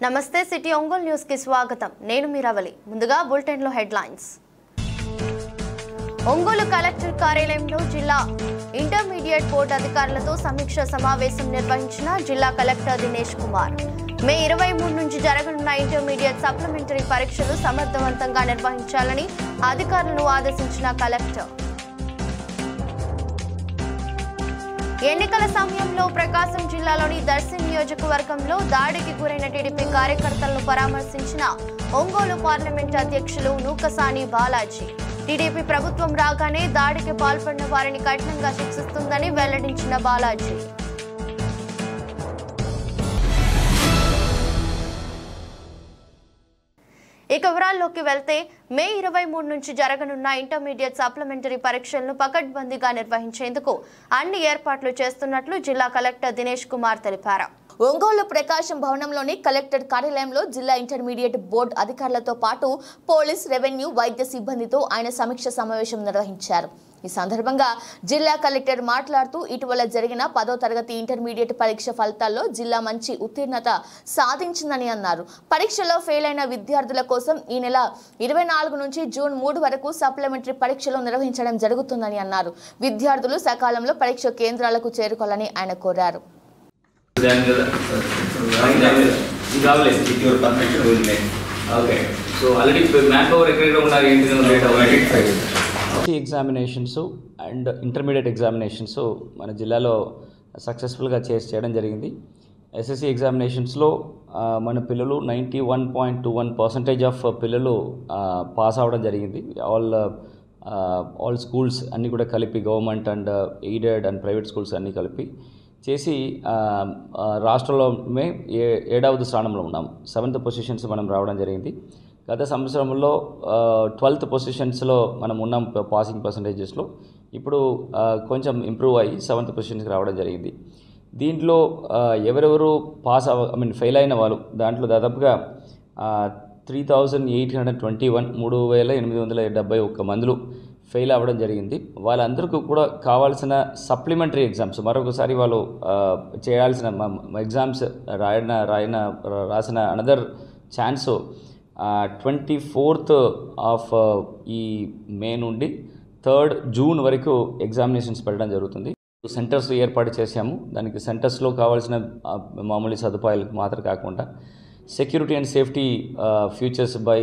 నమస్తే city Ongole news కి స్వాగతం. నేను మీరావలి. ముందుగా బులెటిన్ లో హెడ్లైన్స్. ఒంగోలు కలెక్టర్ కార్యాలయంలో జిల్లా ఇంటర్మీడియట్ బోర్డు అధికారులతో సమీక్ష సమావేశం నిర్వహించిన జిల్లా కలెక్టర్ దినేష్ కుమార్. మే 23 నుంచి జరగనున్న ఇంటర్మీడియట్ సప్లిమెంటరీ పరీక్షలు సమర్థవంతంగా నిర్వహించాలని అధికారులను ఆదేశించిన కలెక్టర్. ఎన్నికల సమయంలో ప్రకాశం జిల్లాలోని దర్శి నియోజకవర్గంలో దాడికి గురైన టీడీపీ కార్యకర్తలను పరామర్శించిన ఒంగోలు పార్లమెంట్ అధ్యక్షులు నూకసాని బాలాజీ. టీడీపీ ప్రభుత్వం రాగానే దాడికి పాల్పడిన వారిని కఠినంగా శిక్షిస్తుందని వెల్లడించిన బాలాజీ. ఇక వివరాల్లోకి వెళ్తే మే 23 నుంచి జరగనున్న ఇంటర్మీడియట్ సప్లిమెంటరీ పరీక్షలను పకడ్బందీగా నిర్వహించేందుకు అన్ని ఏర్పాట్లు చేస్తున్నట్లు జిల్లా కలెక్టర్ దినేష్ కుమార్ తెలిపారు. ఒంగోలు ప్రకాశం భవనంలోని కలెక్టర్ కార్యాలయంలో జిల్లా ఇంటర్మీడియట్ బోర్డు అధికారులతో పాటు పోలీస్, రెవెన్యూ, వైద్య సిబ్బందితో ఆయన సమీక్ష సమావేశం నిర్వహించారు. ఈ సందర్భంగా జిల్లా కలెక్టర్ మాట్లాడుతూ ఇటీవల జరిగిన 10వ తరగతి ఇంటర్మీడియట్ పరీక్ష ఫలితాల్లో జిల్లా మంచి ఉత్తీర్ణత సాధించిందని అన్నారు. పరీక్షలో ఫెయిల్ అయిన విద్యార్థుల కోసం ఈ నెల 24 నుంచి జూన్ 3 వరకు సప్లిమెంటరీ పరీక్షలు నిర్వహించడం జరుగుతుందని అన్నారు. విద్యార్థులు సకాలంలో పరీక్ష కేంద్రాలకు చేరుకోవాలని ఆయన కోరారు. ఎగ్జామినేషన్స్ అండ్ ఇంటర్మీడియట్ ఎగ్జామినేషన్స్ మన జిల్లాలో సక్సెస్ఫుల్గా చేయడం జరిగింది. ఎస్ఎస్సి ఎగ్జామినేషన్స్లో మన పిల్లలు 91.21% ఆఫ్ పిల్లలు పాస్ అవ్వడం జరిగింది. ఆల్ స్కూల్స్ అన్నీ కూడా కలిపి, government and aided and private schools అన్నీ కలిపి చేసి రాష్ట్రంలో 7వ స్థానంలో ఉన్నాం. 7th పొజిషన్స్ మనం రావడం జరిగింది. గత సంవత్సరంలో 12th పొజిషన్స్లో మనం ఉన్నాం పాసింగ్ పర్సంటేజెస్లో. ఇప్పుడు కొంచెం ఇంప్రూవ్ అయ్యి 7th పొజిషన్స్కి రావడం జరిగింది. దీంట్లో ఎవరెవరు ఫెయిల్ అయిన వాళ్ళు దాంట్లో దాదాపుగా 3,821 3,871 మందులు ఫెయిల్ అవ్వడం జరిగింది. వాళ్ళందరికీ కూడా కావాల్సిన సప్లిమెంటరీ ఎగ్జామ్స్ మరొకసారి వాళ్ళు చేయాల్సిన ఎగ్జామ్స్ రాసిన అనదర్ ఛాన్స్ 24th ఆఫ్ ఈ మే నుండి 3rd జూన్ వరకు ఎగ్జామినేషన్స్ పెట్టడం జరుగుతుంది. సెంటర్స్ ఏర్పాటు చేశాము. దానికి సెంటర్స్లో కావాల్సిన మామూలు సదుపాయాలకు మాత్రం కాకుండా security and safety futures by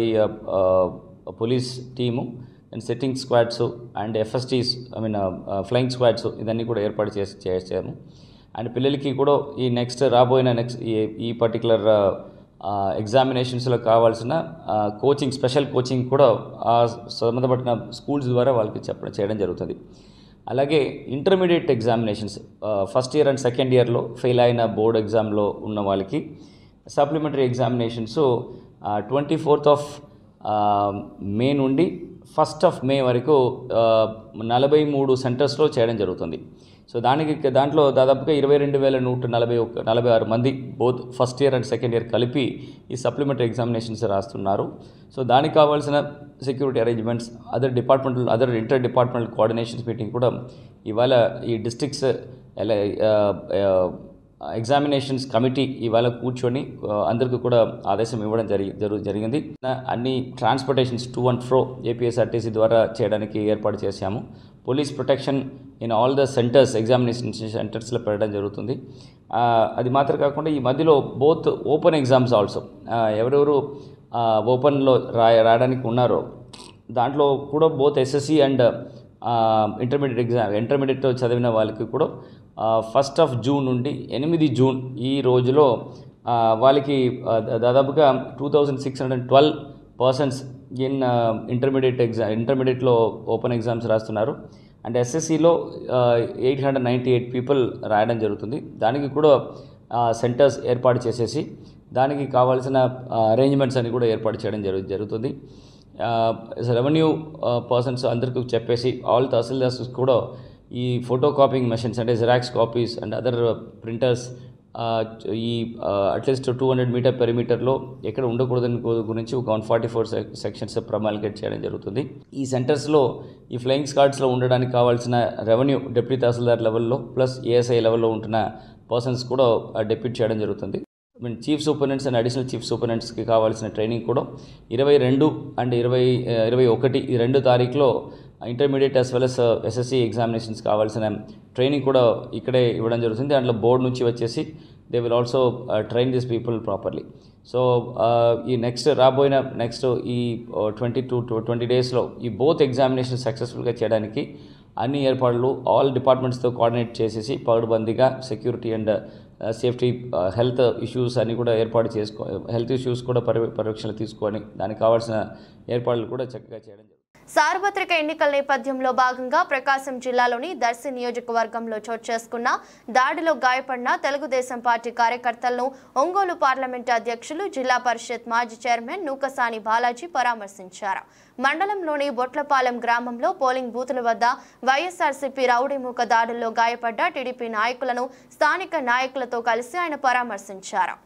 police team and setting squads and FSTs flying squads ఇదన్నీ కూడా ఏర్పాటు చేసాము. అండ్ పిల్లలకి కూడా ఈ రాబోయిన ఈ పర్టికులర్ ఎగ్జామినేషన్స్లో కావాల్సిన కోచింగ్, స్పెషల్ కోచింగ్ కూడా సంబంధపడిన స్కూల్స్ ద్వారా వాళ్ళకి చేయడం జరుగుతుంది. అలాగే intermediate examinations first year and second ఇయర్లో ఫెయిల్ అయిన బోర్డు ఎగ్జామ్లో ఉన్న వాళ్ళకి supplementary examinations 24th of May నుండి 1st ఆఫ్ మే వరకు 43 సెంటర్స్లో చేయడం జరుగుతుంది. సో దాంట్లో దాదాపుగా 22,146 మంది both first year and second year కలిపి ఈ సప్లిమెంటరీ ఎగ్జామినేషన్స్ రాస్తున్నారు. సో దానికి కావాల్సిన security arrangements, other inter departmental coordinations meeting కూడా ఇవాళ ఈ డిస్ట్రిక్ట్స్ ఎగ్జామినేషన్స్ కమిటీ ఇవాళ కూర్చొని అందరికీ కూడా ఆదేశం ఇవ్వడం జరిగింది. అన్ని transportations to and fro APSRTC ద్వారా చేయడానికి ఏర్పాటు చేశాము. Police protection in all the centres, examination సెంటర్స్లో పెట్టడం జరుగుతుంది. అది మాత్రం కాకుండా ఈ మధ్యలో బోత్ ఓపెన్ ఎగ్జామ్స్ ఆల్సో ఎవరెవరు ఓపెన్లో రాయడానికి ఉన్నారో దాంట్లో కూడా బోత్ ఎస్ఎస్సి అండ్ ఇంటర్మీడియట్ చదివిన వాళ్ళకి కూడా 1st ఆఫ్ జూన్ నుండి 8 జూన్ ఈ రోజులో వాళ్ళకి దాదాపుగా 2,612 పర్సన్స్ ఇన్ ఇంటర్మీడియట్లో ఓపెన్ ఎగ్జామ్స్ రాస్తున్నారు. అండ్ ఎస్ఎస్సిలో 898 పీపుల్ రాయడం జరుగుతుంది. దానికి కూడా సెంటర్స్ ఏర్పాటు చేసేసి దానికి కావాల్సిన అరేంజ్మెంట్స్ అని కూడా ఏర్పాటు చేయడం జరుగుతుంది. రెవెన్యూ పర్సన్స్ అందరికీ చెప్పేసి ఆల్ తహసీల్దార్స్ కూడా ఈ ఫోటో కాపింగ్ మెషిన్స్ అంటే xerox copies and other printers ఈ అట్లీస్ట్ 200 మీటర్ పెరిమీటర్లో ఎక్కడ ఉండకూడదని గురించి ఒక 144 సెక్షన్స్ ప్రమాలికేట్ చేయడం జరుగుతుంది. ఈ సెంటర్స్లో ఈ ఫ్లయింగ్ స్క్వాడ్స్లో ఉండడానికి కావాల్సిన రెవెన్యూ డిప్యూటీ తహసీల్దార్ లెవెల్లో ప్లస్ ఏఎస్ఐ లెవెల్లో ఉంటున్న పర్సన్స్ కూడా డిప్యూట్ చేయడం జరుగుతుంది. Chief superintendents and additional chief సూపరింటెండెంట్స్కి కావాల్సిన ట్రైనింగ్ కూడా 22 అండ్ 21 ఈ 2 తారీఖులో intermediate as well as SSC examinations కావాల్సిన ట్రైనింగ్ కూడా ఇక్కడే ఇవ్వడం జరుగుతుంది. దాంట్లో బోర్డు నుంచి వచ్చేసి they will also train this people properly. So ఈ రాబోయిన ఈ 20 డేస్లో ఈ బోత్ ఎగ్జామినేషన్ సక్సెస్ఫుల్గా చేయడానికి అన్ని ఏర్పాట్లు ఆల్ డిపార్ట్మెంట్స్తో కోఆర్డినేట్ చేసేసి పకడ్బందీగా security and safety health issues అన్నీ కూడా ఏర్పాటు హెల్త్ ఇష్యూస్ కూడా పరీక్షలు తీసుకొని దానికి కావాల్సిన ఏర్పాట్లు కూడా చక్కగా చేయడం జరుగుతుంది. సార్వత్రిక ఎన్నికల నేపథ్యంలో భాగంగా ప్రకాశం జిల్లాలోని దర్శి నియోజకవర్గంలో చోటు చేసుకున్న దాడిలో గాయపడిన తెలుగుదేశం పార్టీ కార్యకర్తలను ఒంగోలు పార్లమెంటు అధ్యక్షులు జిల్లా పరిషత్ మాజీ చైర్మన్ నూకసాని బాలాజీ పరామర్శించారు. మండలంలోని బొట్లపాలెం గ్రామంలో పోలింగ్ బూతుల వద్ద వైఎస్ఆర్సీపీ రౌడీమూక దాడుల్లో గాయపడ్డ టీడీపీ నాయకులను స్థానిక నాయకులతో కలిసి ఆయన పరామర్శించారు.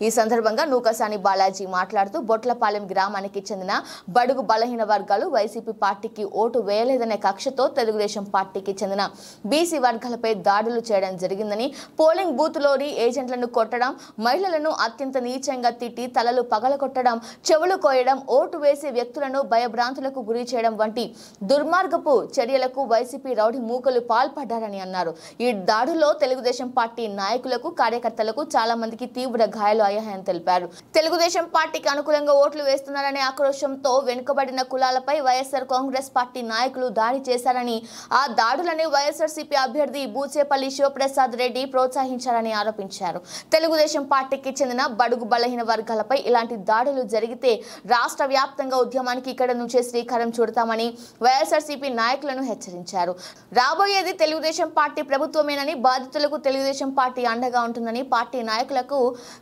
ఈ సందర్భంగా నూకసాని బాలాజీ మాట్లాడుతూ బొట్లపాలెం గ్రామానికి చెందిన బడుగు బలహీన వర్గాలు వైసీపీ పార్టీకి ఓటు వేయలేదనే కక్షతో తెలుగుదేశం పార్టీకి చెందిన బీసీ వర్గాలపై దాడులు చేయడం జరిగిందని, పోలింగ్ బూత్లోని ఏజెంట్లను కొట్టడం, మహిళలను అత్యంత నీచంగా తిట్టి తలలు పగలగొట్టడం, చెవులు కోయడం, ఓటు వేసే వ్యక్తులను భయభ్రాంతులకు గురి చేయడం వంటి దుర్మార్గపు చర్యలకు వైసీపీ రౌడీ మూకలు పాల్పడ్డారని అన్నారు. ఈ దాడుల్లో తెలుగుదేశం పార్టీ నాయకులకు, కార్యకర్తలకు చాలా మందికి తీవ్ర గాయాలు అయ్యాయని తెలిపారు. తెలుగుదేశం పార్టీకి అనుకూలంగా ఓట్లు వేస్తున్నారనే ఆక్రోశంతో వెనుకబడిన కులాలపై వైఎస్ఆర్ కాంగ్రెస్ పార్టీ నాయకులు దాడి చేశారని, ఆ దాడులని వైఎస్ఆర్సీపీ అభ్యర్థి బూచేపల్లి శివప్రసాద్ రెడ్డి ప్రోత్సహించారని ఆరోపించారు. తెలుగుదేశం పార్టీకి చెందిన బడుగు బలహీన వర్గాలపై ఇలాంటి దాడులు జరిగితే రాష్ట్ర వ్యాప్తంగా ఉద్యమానికి ఇక్కడ నుంచే శ్రీకారం చుడతామని వైఎస్ఆర్సీపీ నాయకులను హెచ్చరించారు. రాబోయేది తెలుగుదేశం పార్టీ ప్రభుత్వమేనని, బాధితులకు తెలుగుదేశం పార్టీ అండగా ఉంటుందని పార్టీ నాయకులకు,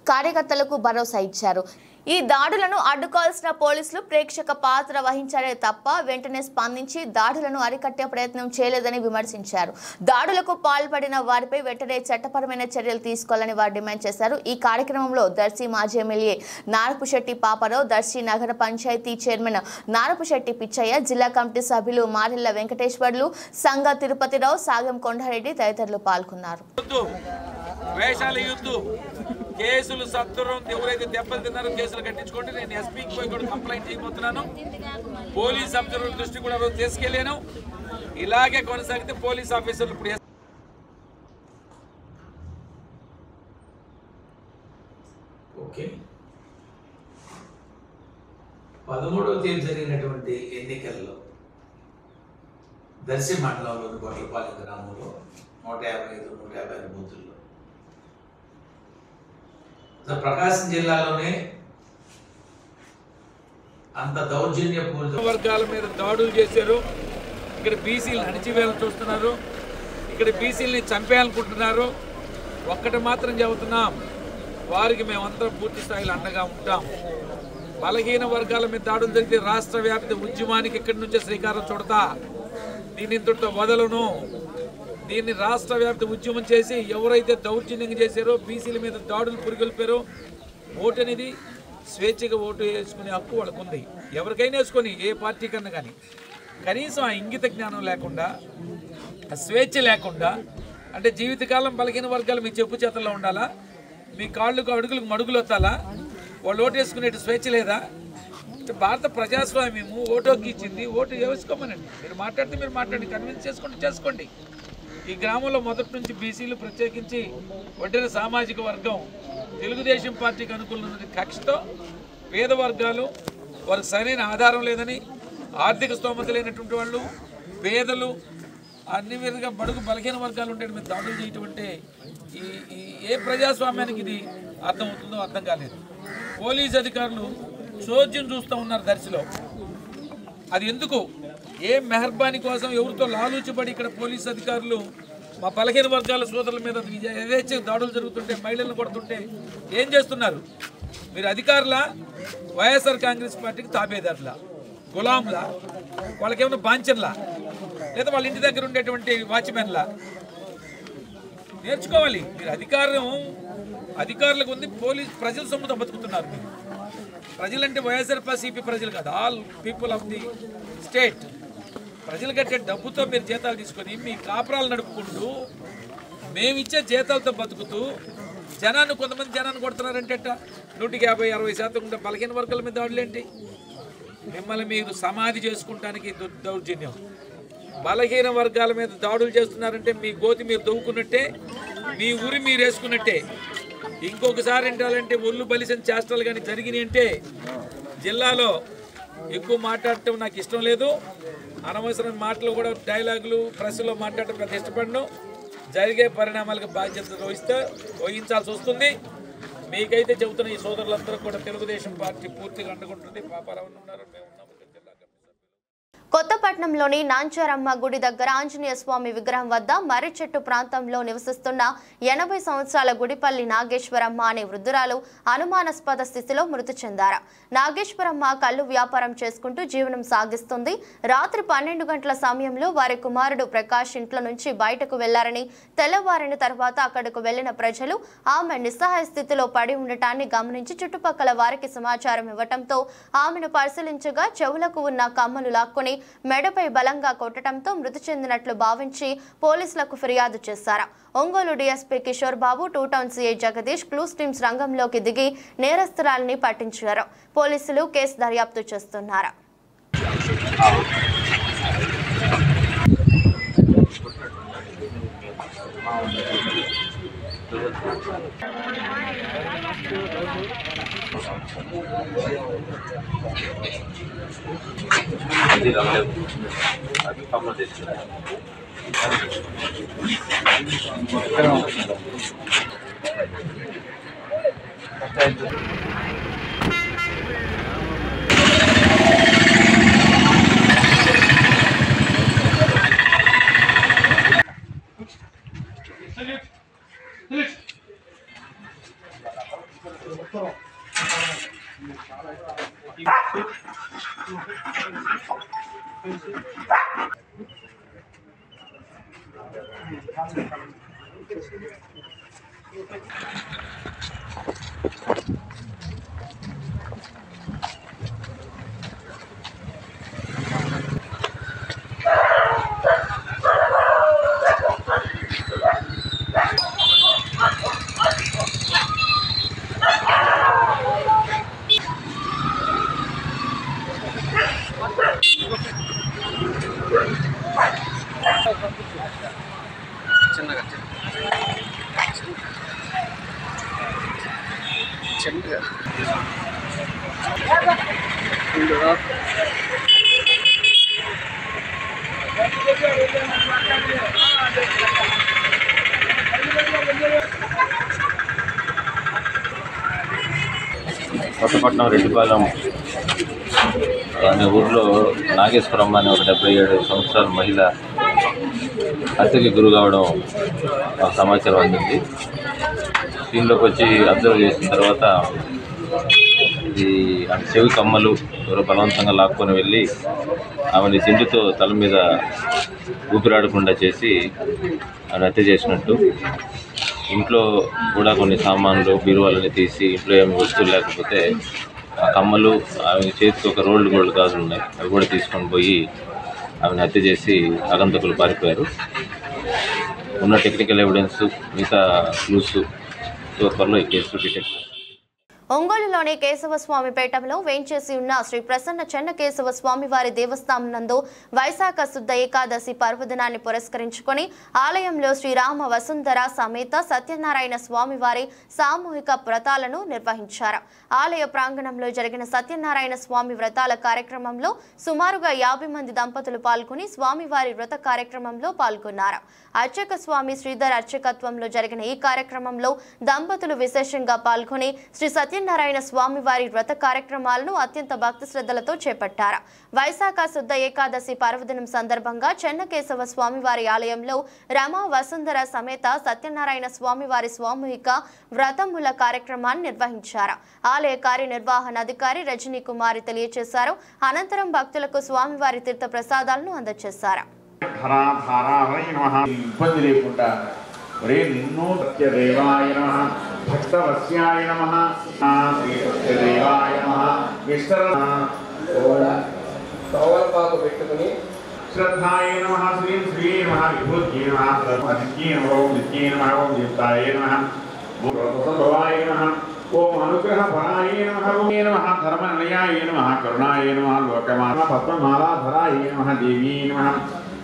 కార్యకర్తలకు భరోసా ఇచ్చారు. ఈ దాడులను అడ్డుకోవాల్సిన పోలీసులు ప్రేక్షక పాత్ర వహించారే తప్ప వెంటనే స్పందించి దాడులను అరికట్టే ప్రయత్నం చేయలేదని విమర్శించారు. దాడులకు పాల్పడిన వారిపై వెంటనే చట్టపరమైన చర్యలు తీసుకోవాలని వారు డిమాండ్ చేశారు. ఈ కార్యక్రమంలో దర్శి మాజీ ఎమ్మెల్యే నారపుశెట్టి పాపారావు, దర్శి నగర పంచాయతీ చైర్మన్ నారపుశెట్టి పిచ్చయ్య, జిల్లా కమిటీ సభ్యులు మారెల్ల వెంకటేశ్వర్లు, సంగ తిరుపతిరావు, సాగం కొండారెడ్డి తదితరులు పాల్గొన్నారు. కేసులు సత్వరం ఎవరైతే దెబ్బలు తిన్నారో కేసులు కట్టించుకోండి. నేను ఎస్పీకి పోయి కూడా కంప్లైంట్ చేయబోతున్నాను. పోలీస్ అబ్జర్వర్ దృష్టి కూడా రోజు తీసుకెళ్ళాను. ఇలాగే కొనసాగితే పోలీస్ ఆఫీసర్లు ఇప్పుడు ఓకే 13వ తేదీ జరిగినటువంటి ఎన్నికల్లో దర్శి మండలంలోని బొట్లపాలెం గ్రామంలో 155 బూతుల్లో ప్రకాశం జిల్లాలోనే అంత దౌర్జన్యపూరిత వర్గాల మీద దాడులు చేశారు. ఇక్కడ బీసీలు అణిచివేయాలని చూస్తున్నారు. ఇక్కడ బీసీలని చంపేయాలనుకుంటున్నారు. ఒక్కటి మాత్రం చెబుతున్నాం, వారికి మేమందరం పూర్తి స్థాయిలో అండగా ఉంటాం. బలహీన వర్గాల మీద దాడులు జరిగితే రాష్ట్ర వ్యాప్త ఉద్యమానికి ఇక్కడి నుంచే శ్రీకారం చుడతా. దీని ఇంతటితో వదలను. దీన్ని రాష్ట్ర వ్యాప్త ఉద్యమం చేసి ఎవరైతే దౌర్జన్యంగా చేశారో, బీసీల మీద దాడులు పురిగొల్పారో, ఓటు అనేది స్వేచ్ఛగా ఓటు వేసుకునే హక్కు వాళ్ళకు ఉంది. ఎవరికైనా వేసుకొని, ఏ పార్టీ కన్నా కానీ. కనీసం ఆ ఇంగిత జ్ఞానం లేకుండా, ఆ స్వేచ్ఛ లేకుండా, అంటే జీవితకాలం బలహీన వర్గాలు మీ చెప్పు చేతల్లో ఉండాలా? మీ కాళ్ళకు అడుగులకు మడుగులు వస్తాలా? వాళ్ళు ఓటు వేసుకునే స్వేచ్ఛ లేదా? భారత ప్రజాస్వామ్యము ఓటుకి ఇచ్చింది. ఓటు వేసుకోమనండి. మీరు మాట్లాడితే మీరు మాట్లాడి, కన్విన్స్ చేసుకోండి. ఈ గ్రామంలో మొదటి నుంచి బీసీలు, ప్రత్యేకించి ఒడ్డిన సామాజిక వర్గం తెలుగుదేశం పార్టీకి అనుకూలమైన కక్షతో పేద వర్గాలు, వారికి సరైన ఆధారం లేదని, ఆర్థిక స్తోమత లేనటువంటి వాళ్ళు, పేదలు, అన్ని విధంగా బడుగు బలహీన వర్గాలు ఉండే మీద దాడులు చేయటం అంటే ఏ ప్రజాస్వామ్యానికి ఇది అర్థమవుతుందో అర్థం కాలేదు. పోలీస్ అధికారులు చోద్యం చూస్తూ ఉన్నారు దర్శిలో. అది ఎందుకు? ఏ మెహర్బానీ కోసం ఎవరితో లాలూచిపడి ఇక్కడ పోలీసు అధికారులు మా బలహీన వర్గాల సోదరుల మీద ఏదైతే దాడులు జరుగుతుంటే, మహిళలను కొడుతుంటే ఏం చేస్తున్నారు? మీరు అధికారులా, వైఎస్ఆర్ కాంగ్రెస్ పార్టీకి తాబేదారులా, గులాంలా, వాళ్ళకేమైనా బాంచన్లా, లేదా వాళ్ళ ఇంటి దగ్గర ఉండేటువంటి వాచ్మెన్లా? నేర్చుకోవాలి. మీరు అధికారులకు ఉంది. పోలీస్ ప్రజల సొమ్ముతో బతుకుతున్నారు. మీరు ప్రజలంటే వైఎస్ఆర్సీపీ ప్రజలు కాదు, all people of the state. ప్రజలు కట్టే డబ్బుతో మీరు జీతాలు తీసుకొని మీ కాపురాలు నడుపుకుంటూ, మేమిచ్చే జీతాలతో బతుకుతూ జనాన్ని కొంతమంది జనాన్ని కొడుతున్నారంటే 150-60% ఉంటే బలహీన వర్గాల మీద దాడులేంటి? మిమ్మల్ని మీరు సమాధి చేసుకుంటానికి దౌర్జన్యం. బలహీన వర్గాల మీద దాడులు చేస్తున్నారంటే మీ గోతి మీరు దవ్వుకున్నట్టే, మీ ఊరి మీరు వేసుకున్నట్టే. ఇంకొకసారి ఏంటాలంటే ఒళ్ళు బలిసిన చేష్టలు కానీ జరిగినాయి అంటే జిల్లాలో ఎక్కువ మాట్లాడటం నాకు ఇష్టం లేదు. అనవసరం మాటలు కూడా డైలాగులు ప్రెస్లో మాట్లాడటం పెద్ద ఇష్టపడను. జరిగే పరిణామాలకు బాధ్యత వహించాల్సి వస్తుంది. మీకైతే చెబుతున్న ఈ సోదరులందరూ కూడా తెలుగుదేశం పార్టీ పూర్తిగా అండగుంటుంది. పాపారావు ఉన్నారు, మేము ఉన్నాము. కొత్తపట్నంలోని నాంచారమ్మ గుడి దగ్గర ఆంజనేయ స్వామి విగ్రహం వద్ద మర్రి చెట్టు ప్రాంతంలో నివసిస్తున్న 80 సంవత్సరాల గుడిపల్లి నాగేశ్వరమ్మ అనే వృద్ధురాలు అనుమానాస్పద స్థితిలో మృతి చెందారు. నాగేశ్వరమ్మ కళ్ళు వ్యాపారం చేసుకుంటూ జీవనం సాగిస్తుంది. రాత్రి 12 గంటల సమయంలో వారి కుమారుడు ప్రకాష్ ఇంట్లో నుంచి బయటకు వెళ్లారని, తెల్లవారిన తర్వాత అక్కడకు వెళ్లిన ప్రజలు ఆమె నిస్సహాయ స్థితిలో పడి ఉండటాన్ని గమనించి చుట్టుపక్కల వారికి సమాచారం ఇవ్వడంతో ఆమెను పరిశీలించగా చెవులకు ఉన్న కమ్మలు లాక్కొని మెడపై బలంగా కొట్టడంతో మృతి చెందినట్లు భావించి పోలీసులకు ఫిర్యాదు చేశారు. Ongole DSP Kishore Babu, 2 town CI Jagadish, clues teams రంగంలోకి దిగి నేరస్తురాలిని పట్టించారు. పోలీసులు కేసు దర్యాప్తు చేస్తున్నారు. కొత్తపట్నం రెడ్డిపాలెం అనే ఊర్లో నాగేశ్వరమ్మ అనే ఒక 77 సంవత్సరాల మహిళ హత్యకి గురి కావడం సమాచారం అందింది. దీనిలోకి వచ్చి అబ్జర్వ్ చేసిన తర్వాత ఇది చెవి కమ్మలు ఎవరో బలవంతంగా లాక్కొని వెళ్ళి ఆమెని చిండుతో తల మీద ఊపిరాడకుండా చేసి ఆమె హత్య చేసినట్టు, ఇంట్లో కూడా కొన్ని సామాన్లు బీరువాలని తీసి ఇంట్లో ఏమి వస్తువులు లేకపోతే ఆ కమ్మలు, ఆమె చేతికి ఒక గోల్డ్ గాజులు ఉన్నాయి, అవి కూడా తీసుకొని పోయి ఆమెను హత్య చేసి ఆగంతకులు పారిపోయారు. ఉన్న టెక్నికల్ ఎవిడెన్స్ మిగతా క్లూస్ త్వరలో ఈ కేసు డిటెక్ట్. ఒంగోలులోని కేశవస్వామిపేటలో వేంచేసి ఉన్న శ్రీ ప్రసన్న చెన్నకేశవ స్వామివారి దేవస్థానం నందు వైశాఖ శుద్ధ ఏకాదశి పర్వదినాన్ని పురస్కరించుకొని ఆలయంలో శ్రీరామ వసుంధర సమేత సత్యనారాయణ స్వామివారి సామూహిక వ్రతాలను నిర్వహించారు. ఆలయ ప్రాంగణంలో జరిగిన సత్యనారాయణ స్వామి వ్రతాల కార్యక్రమంలో సుమారుగా 50 మంది దంపతులు పాల్గొని స్వామివారి వ్రత కార్యక్రమంలో పాల్గొన్నారు. అర్చక స్వామి శ్రీధర్ అర్చకత్వంలో జరిగిన ఈ కార్యక్రమంలో దంపతులు విశేషంగా పాల్గొని శ్రీ సత్యనారాయణ స్వామివారి వ్రత కార్యక్రమాలను అత్యంత భక్తి శ్రద్ధలతో చేపట్టారు. వైశాఖ శుద్ధ ఏకాదశి పర్వదినం సందర్భంగా చెన్నకేశవ స్వామివారి ఆలయంలో రమా వసుంధర సమేత సత్యనారాయణ స్వామివారి సామూహిక వ్రతముల కార్యక్రమాన్ని నిర్వహించారు. ఆలయ కార్యనిర్వహణాధికారి రజనీ కుమారి తెలియజేశారు. అనంతరం భక్తులకు స్వామివారి తీర్థ ప్రసాదాలను అందజేశారు. ఇబ్బంది లేకుండా ఒరే నిన్ను సత్యదేవాయ నమః, భక్తవత్స్యాయ నమః, సత్యదేవాయ నమః, తోవలపాకు పెట్టుకుని శ్రద్ధాయ నమః, శ్రీం శ్రీ నమః, విభూత్యై నమః, అదిత్యై నమః, నిత్యై నమః, దీప్తాయ నమః, भवाय नमः ओम अनुग्रह फलाय नमः ओम नमः धर्मनिलयाय नमः करुणाय नमः लोकमाता पद्ममालाधराय नमः देवी नमः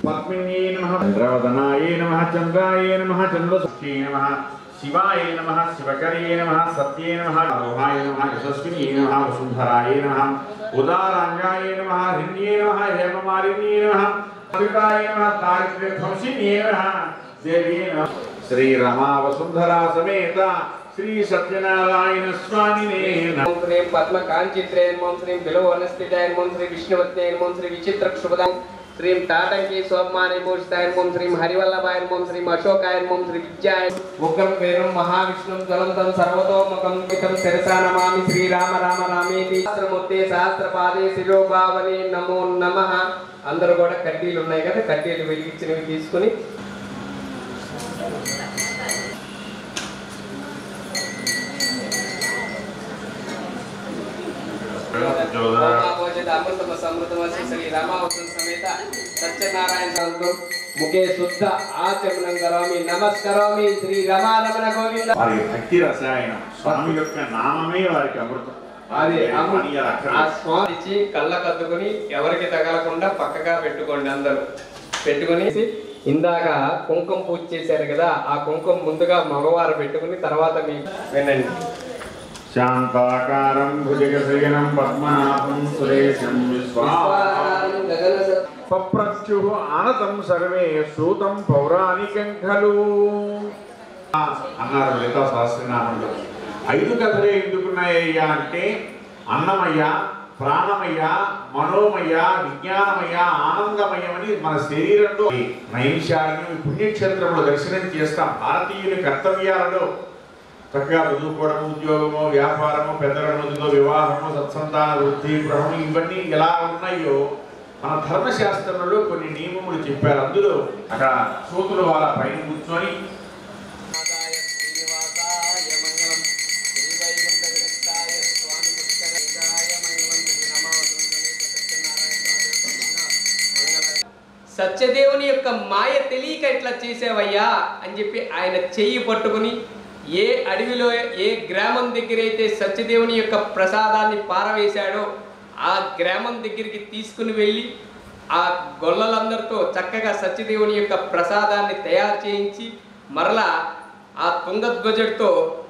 पद्मिन्ये नमः चंद्रवदनाय नमः चंद्राय नमः चंद्रसुष्टे नमः शिवाय नमः शिवकर्ये नमः सत्ये नमः रोहाय नमः यशस्विन्ये नमः वसुंधराय नमः उदारांगाय नमः हिन्ये नमः हेममालिन्ये नमः अमृताय नमः दारिद्र्यध्वंसिन्ये नमः देवी नमः श्री रमा वसुंधरा समेत श्री सत्यनारायण स्वामिने नमः श्री पद्म कांचित्रे नमः श्री बिलवनस्थिताय नमः श्री विष्णुवत्ते नमः श्री विचित्रक्षुभदाय श्री ताटंकी सोममाने भूषिताय नमः श्री हरिवल्लभाय नमः श्री अशोकाय नमः श्री विद्याय उग्रं वीरं महाविष्णुं ज्वलन्तं सर्वतोमुखं पितं शिरसा नमामि श्री राम राम रामेति सहस्रमूर्ते सहस्रपादे శిరోభావనే నమో నమః అందరూ కూడా కడ్డీలు ఉన్నాయి కదా కడ్డీలు వెలిగించినవి తీసుకొని मुखे शुद्ध आचमनं करोमि नमस्करोमि श्री रमारमण गोविंद वारी भक्ति रसायन स्वामी యొక్క నామమే వారికి అమృతం అది ఆ స్వామి ఇచ్చి కళ్ళకద్దుకొని ఎవరికి తగలకుండా పక్కగా పెట్టుకోండి అందరూ పెట్టుకొని ఇందాక కుంకుమ పూజ చేశారు కదా ఆ కుంకుమ ముందుగా మగవారు పెట్టుకొని తర్వాత మీ వినండి శాంతాకారం భుజగశయనం పద్మనాభం సురేశం విశ్వాకారం గగన పప్రత్యుః ఆనతం సర్వే శ్రూతం పౌరాణికం ఖలు అన్నారు లలితా సహస్రనామంలో 5 కథలే ఎందుకున్నాయ్యా అంటే అన్నమయ్య ప్రాణమయ్య మనోమయ విజ్ఞానమయ ఆనందమయమని మన శరీరంలో నైమిషారణ్యం పుణ్యక్షేత్రంలో దర్శనం చేస్తాం భారతీయుని కర్తవ్యాలలో చక్కగా చదువుకోవడము ఉద్యోగము వ్యాపారము పెద్దల ముందుతో వివాహము సత్సంతాన వృద్ధి గృహము ఇవన్నీ ఎలా ఉన్నాయో మన ధర్మశాస్త్రంలో కొన్ని నియమములు చెప్పారు అందులో అక్కడ సూతులు వాళ్ళ పైన కూర్చొని సత్యదేవుని యొక్క మాయ తెలియక ఇట్లా చేసేవయ్యా అని చెప్పి ఆయన చెయ్యి పట్టుకుని ఏ అడవిలో ఏ గ్రామం దగ్గర అయితే సత్యదేవుని యొక్క ప్రసాదాన్ని పారవేశాడో ఆ గ్రామం దగ్గరికి తీసుకుని వెళ్ళి ఆ గొల్లలందరితో చక్కగా సత్యదేవుని యొక్క ప్రసాదాన్ని తయారు చేయించి మరలా ఆ తుంగధ్వజుడితో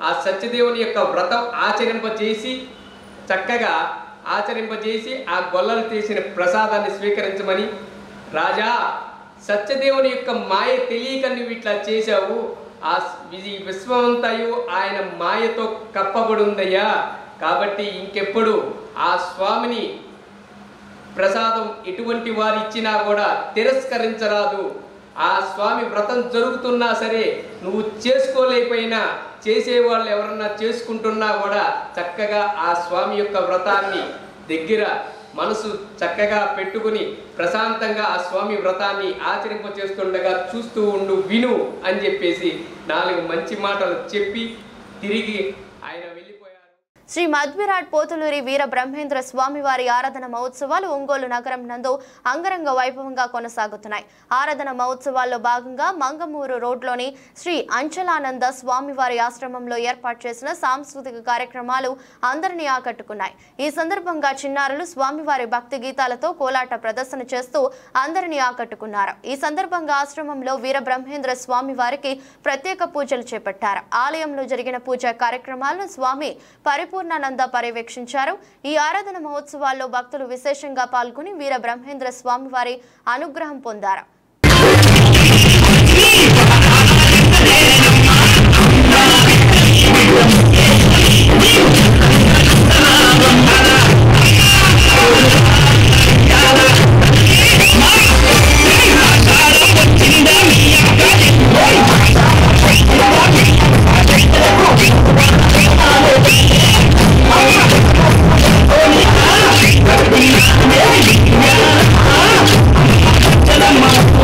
ఆ సత్యదేవుని యొక్క వ్రతం ఆచరింపజేసి చక్కగా ఆచరింపజేసి ఆ గొల్లలు చేసిన ప్రసాదాన్ని స్వీకరించమని రాజా సత్యదేవుని యొక్క మాయ తెలియక నువ్వు ఇట్లా చేశావు ఆ విశ్వమంతయు ఆయన మాయతో కప్పబడి ఉందయ్యా కాబట్టి ఇంకెప్పుడు ఆ స్వామిని ప్రసాదం ఎటువంటి వారు ఇచ్చినా కూడా తిరస్కరించరాదు ఆ స్వామి వ్రతం జరుగుతున్నా సరే నువ్వు చేసుకోలేకపోయినా చేసేవాళ్ళు ఎవరన్నా చేసుకుంటున్నా కూడా చక్కగా ఆ స్వామి యొక్క వ్రతాన్ని దగ్గర మనసు చక్కగా పెట్టుకుని ప్రశాంతంగా ఆ స్వామి వ్రతాన్ని ఆచరింపచేస్తుండగా చూస్తూ ఉండు విను అని చెప్పేసి 4 మంచి మాటలు చెప్పి తిరిగి ఆయన శ్రీ మధ్విరాట్ పోతులూరి వీర బ్రహ్మేంద్ర స్వామివారి ఆరాధన మహోత్సవాలు ఒంగోలు నగరం నందు అంగరంగ వైభవంగా కొనసాగుతున్నాయి. ఆరాధన మహోత్సవాల్లో భాగంగా మంగమూరు రోడ్లోని శ్రీ అంచలానంద స్వామివారి ఆశ్రమంలో ఏర్పాటు చేసిన సాంస్కృతిక కార్యక్రమాలు అందరినీ ఆకట్టుకున్నాయి. ఈ సందర్భంగా చిన్నారులు స్వామివారి భక్తి గీతాలతో కోలాట ప్రదర్శన చేస్తూ అందరినీ ఆకట్టుకున్నారు. ఈ సందర్భంగా ఆశ్రమంలో వీర బ్రహ్మేంద్ర స్వామివారికి ప్రత్యేక పూజలు చేపట్టారు. ఆలయంలో జరిగిన పూజా కార్యక్రమాలను స్వామి పరిపూర్ణానంద పర్యవేక్షించారు. ఈ ఆరాధన మహోత్సవాల్లో భక్తులు విశేషంగా పాల్గొని వీర బ్రహ్మేంద్ర స్వామివారి అనుగ్రహం పొందారు. Tell them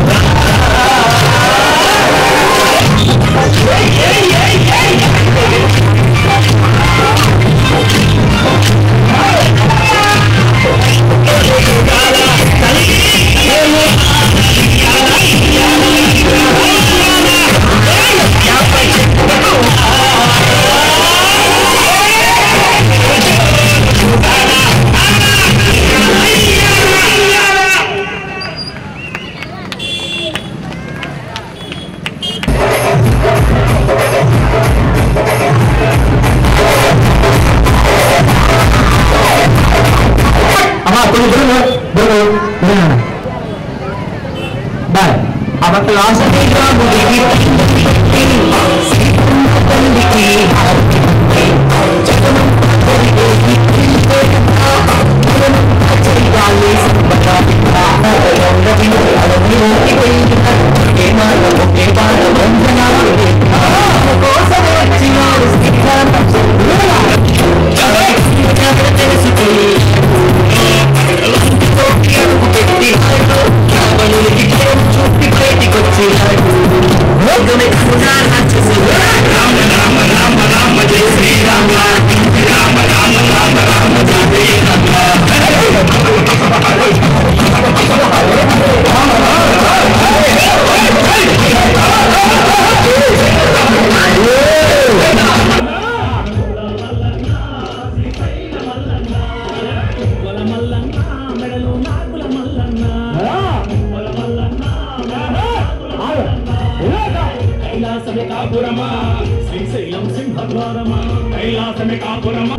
శ్రీశైలం సింహద్వారమా కైలాసమే కాపురమా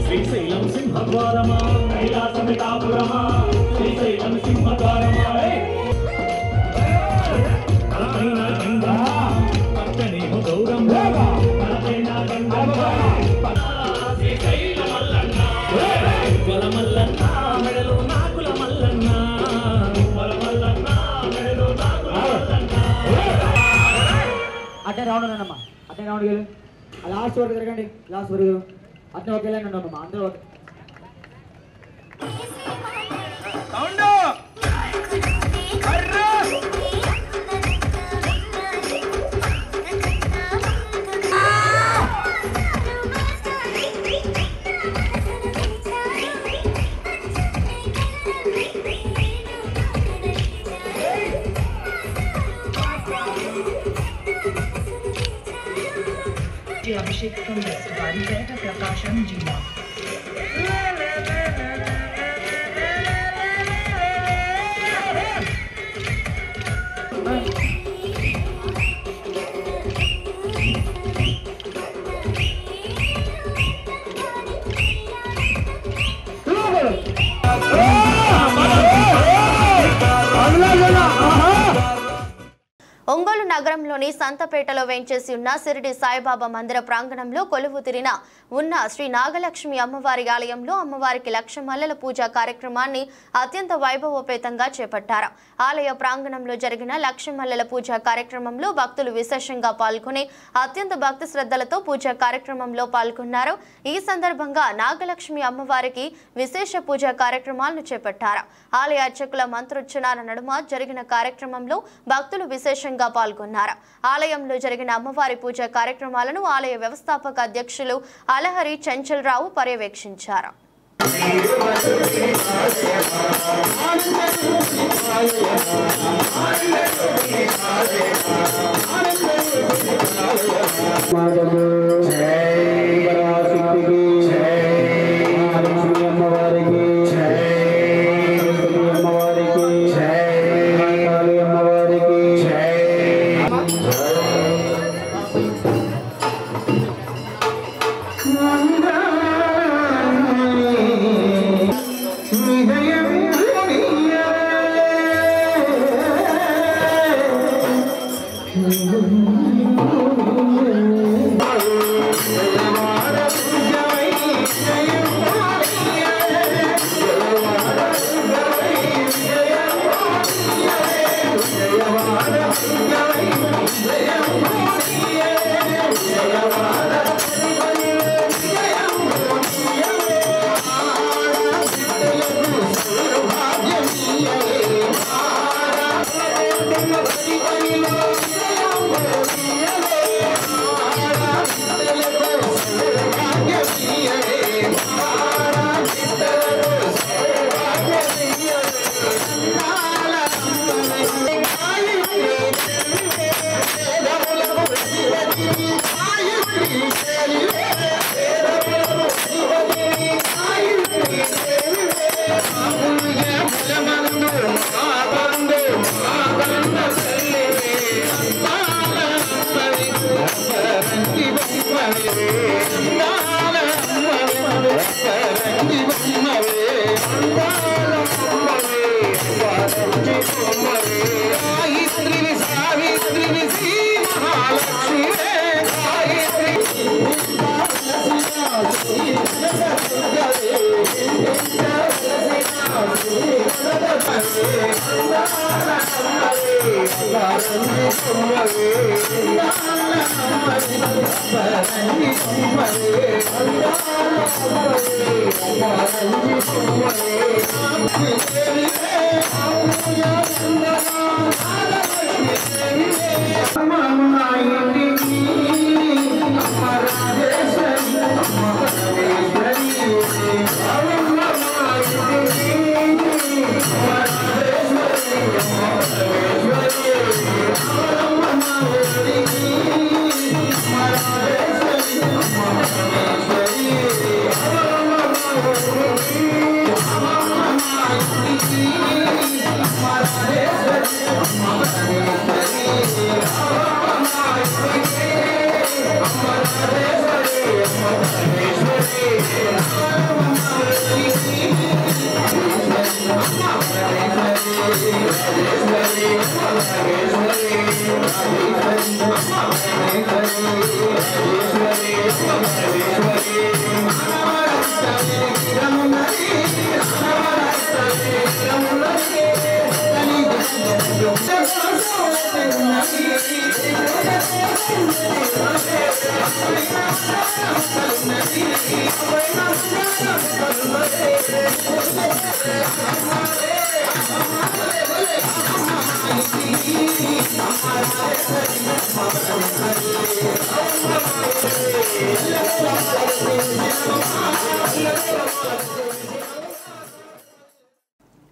శ్రీశైలం సింహద్వారమా కైలాసమే కాపురమా శ్రీశైలం సింహద్వారమా కలపైన గంగా పక్కనే గౌరమ్మ కలపైన గంగా శ్రీశైల మల్లన్న కుల మల్లన్న మెడలో నాకుల మల్లన్న కుల మల్లన్న మెడలో నాకుల మల్లన్న అట్టే రౌండ్ ఉన్నానమ్మా అట్టే రౌండ్ గెలు లాస్ట్ వరకు తిరగండి లాస్ట్ వరకు అట్నే ఒకేలా ఉన్నామమ్మా అందరూ अभिषेक प्रकाशन जिला ఒంగోలు నగరంలోని సంతపేటలో వేంచేసి ఉన్న సిరిడి సాయిబాబా మందిర ప్రాంగణంలో కొలువు తీరిన ఉన్న శ్రీ నాగలక్ష్మి అమ్మవారి ఆలయంలో అమ్మవారికి 1,00,000 మల్లెల పూజ కార్యక్రమాన్ని అత్యంత వైభవోపేతంగా చేపట్టారు. ఆలయ ప్రాంగణంలో జరిగిన 1,00,000 మల్లెల పూజ కార్యక్రమంలో భక్తులు విశేషంగా పాల్గొని అత్యంత భక్తి శ్రద్ధలతో పూజ కార్యక్రమంలో పాల్గొన్నారు. ఈ సందర్భంగా నాగలక్ష్మి అమ్మవారికి విశేష పూజ కార్యక్రమాలను చేపట్టారు. ఆలయ అర్చకుల మంత్రోచ్చరణల నడుమ జరిగిన కార్యక్రమంలో భక్తులు విశేషంగా పాల్గొన్నారు. ఆలయంలో జరిగిన అమ్మవారి పూజ కార్యక్రమాలను ఆలయ వ్యవస్థాపక అధ్యక్షులు అలహరి చంచల్రావు పర్యవేక్షించారు.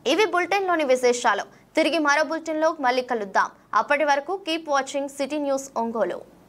ఇవి బులెటిన్లోని విశేషాలు. తిరిగి మరో బులెటిన్లో మళ్ళీ కలుద్దాం. అప్పటి వరకు keep watching city news Ongole.